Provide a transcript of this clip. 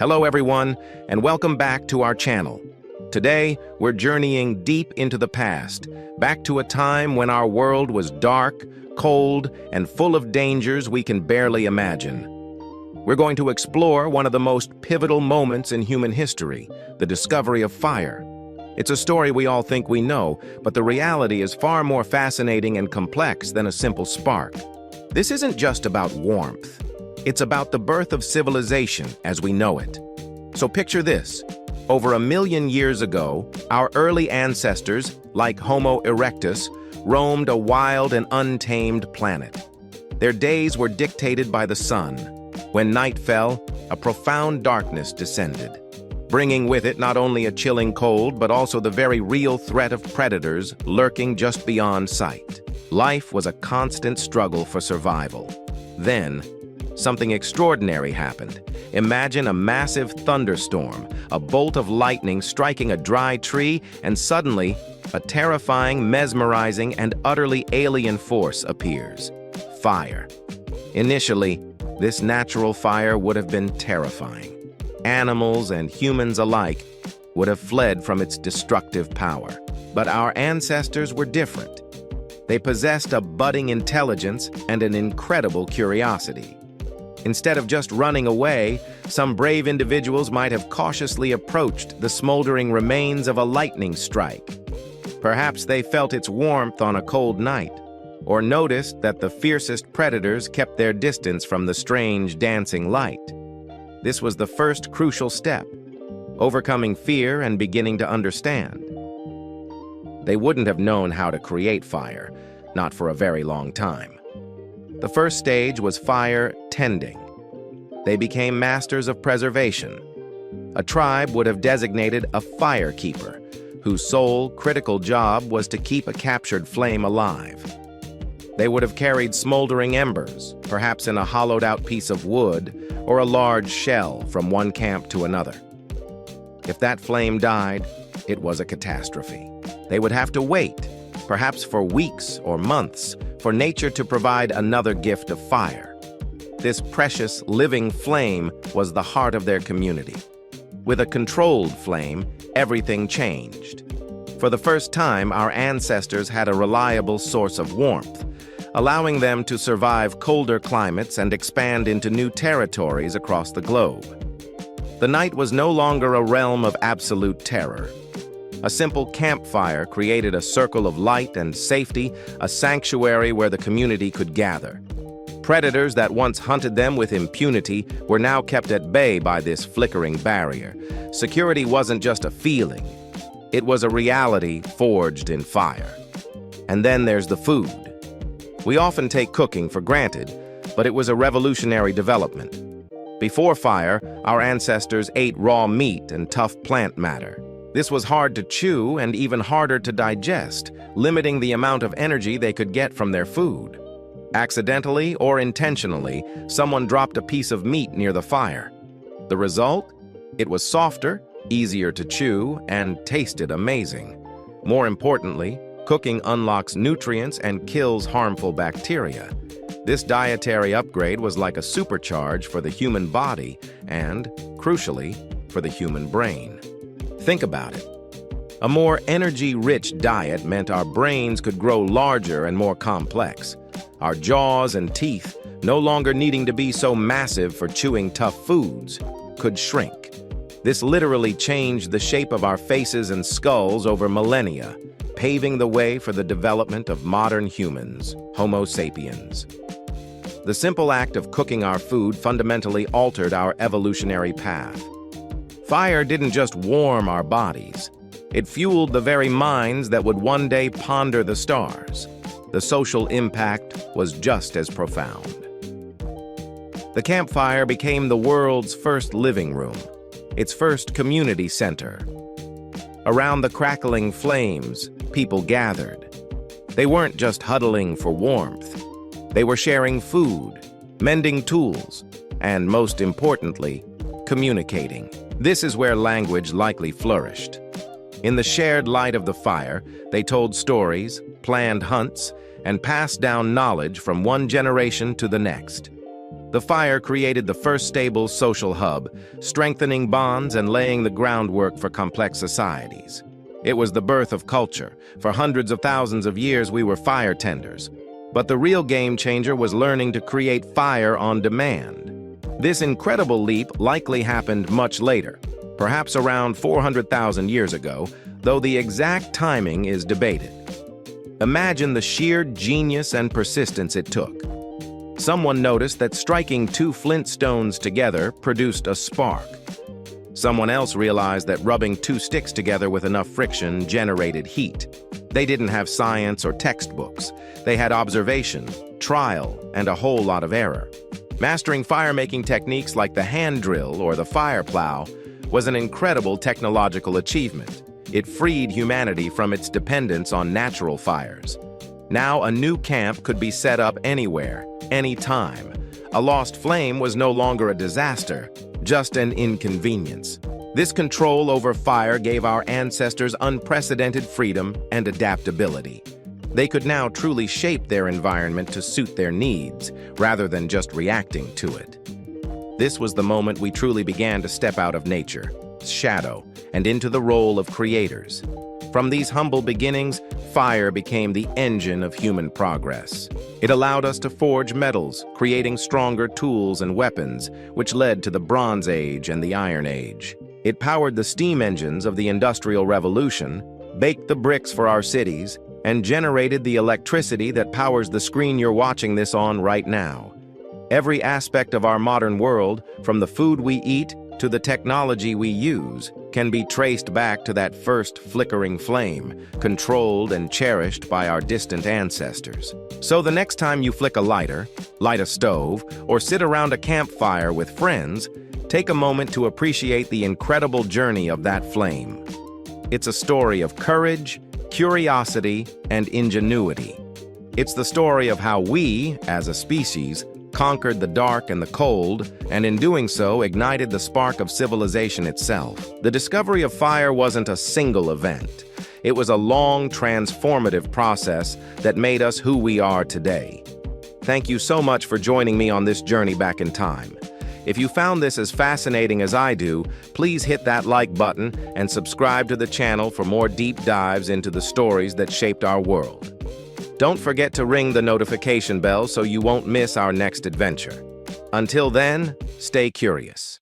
Hello everyone, and welcome back to our channel. Today, we're journeying deep into the past, back to a time when our world was dark, cold, and full of dangers we can barely imagine. We're going to explore one of the most pivotal moments in human history, the discovery of fire. It's a story we all think we know, but the reality is far more fascinating and complex than a simple spark. This isn't just about warmth. It's about the birth of civilization as we know it. So picture this. Over 1 million years ago, our early ancestors, like Homo erectus, roamed a wild and untamed planet. Their days were dictated by the sun. When night fell, a profound darkness descended, bringing with it not only a chilling cold, but also the very real threat of predators lurking just beyond sight. Life was a constant struggle for survival. Then, something extraordinary happened. Imagine a massive thunderstorm, a bolt of lightning striking a dry tree, and suddenly, a terrifying, mesmerizing, and utterly alien force appears. Fire. Initially, this natural fire would have been terrifying. Animals and humans alike would have fled from its destructive power. But our ancestors were different. They possessed a budding intelligence and an incredible curiosity. Instead of just running away, some brave individuals might have cautiously approached the smoldering remains of a lightning strike. Perhaps they felt its warmth on a cold night, or noticed that the fiercest predators kept their distance from the strange dancing light. This was the first crucial step, overcoming fear and beginning to understand. They wouldn't have known how to create fire, not for a very long time. The first stage was fire tending. They became masters of preservation. A tribe would have designated a fire keeper, whose sole critical job was to keep a captured flame alive. They would have carried smoldering embers, perhaps in a hollowed-out piece of wood or a large shell, from one camp to another. If that flame died, it was a catastrophe. They would have to wait, perhaps for weeks or months, for nature to provide another gift of fire. This precious, living flame was the heart of their community. With a controlled flame, everything changed. For the first time, our ancestors had a reliable source of warmth, allowing them to survive colder climates and expand into new territories across the globe. The night was no longer a realm of absolute terror. A simple campfire created a circle of light and safety, a sanctuary where the community could gather. Predators that once hunted them with impunity were now kept at bay by this flickering barrier. Security wasn't just a feeling. It was a reality forged in fire. And then there's the food. We often take cooking for granted, but it was a revolutionary development. Before fire, our ancestors ate raw meat and tough plant matter. This was hard to chew and even harder to digest, limiting the amount of energy they could get from their food. Accidentally or intentionally, someone dropped a piece of meat near the fire. The result? It was softer, easier to chew, and tasted amazing. More importantly, cooking unlocks nutrients and kills harmful bacteria. This dietary upgrade was like a supercharge for the human body and, crucially, for the human brain. Think about it. A more energy-rich diet meant our brains could grow larger and more complex. Our jaws and teeth, no longer needing to be so massive for chewing tough foods, could shrink. This literally changed the shape of our faces and skulls over millennia, paving the way for the development of modern humans, Homo sapiens. The simple act of cooking our food fundamentally altered our evolutionary path. Fire didn't just warm our bodies. It fueled the very minds that would one day ponder the stars. The social impact was just as profound. The campfire became the world's first living room, its first community center. Around the crackling flames, people gathered. They weren't just huddling for warmth. They were sharing food, mending tools, and most importantly, communicating. This is where language likely flourished. In the shared light of the fire, they told stories, planned hunts, and passed down knowledge from one generation to the next. The fire created the first stable social hub, strengthening bonds and laying the groundwork for complex societies. It was the birth of culture. For hundreds of thousands of years, we were fire tenders. But the real game changer was learning to create fire on demand. This incredible leap likely happened much later, perhaps around 400,000 years ago, though the exact timing is debated. Imagine the sheer genius and persistence it took. Someone noticed that striking two flint stones together produced a spark. Someone else realized that rubbing two sticks together with enough friction generated heat. They didn't have science or textbooks. They had observation, trial, and a whole lot of error. Mastering fire-making techniques like the hand drill or the fire plow was an incredible technological achievement. It freed humanity from its dependence on natural fires. Now a new camp could be set up anywhere, anytime. A lost flame was no longer a disaster, just an inconvenience. This control over fire gave our ancestors unprecedented freedom and adaptability. They could now truly shape their environment to suit their needs, rather than just reacting to it. This was the moment we truly began to step out of nature's shadow and into the role of creators. From these humble beginnings, fire became the engine of human progress. It allowed us to forge metals, creating stronger tools and weapons, which led to the Bronze Age and the Iron Age. It powered the steam engines of the Industrial Revolution, baked the bricks for our cities, and generated the electricity that powers the screen you're watching this on right now. Every aspect of our modern world, from the food we eat to the technology we use, can be traced back to that first flickering flame, controlled and cherished by our distant ancestors. So the next time you flick a lighter, light a stove, or sit around a campfire with friends, take a moment to appreciate the incredible journey of that flame. It's a story of courage, curiosity, and ingenuity. It's the story of how we, as a species, conquered the dark and the cold, and in doing so ignited the spark of civilization itself. The discovery of fire wasn't a single event. It was a long, transformative process that made us who we are today. Thank you so much for joining me on this journey back in time. If you found this as fascinating as I do, please hit that like button and subscribe to the channel for more deep dives into the stories that shaped our world. Don't forget to ring the notification bell so you won't miss our next adventure. Until then, stay curious.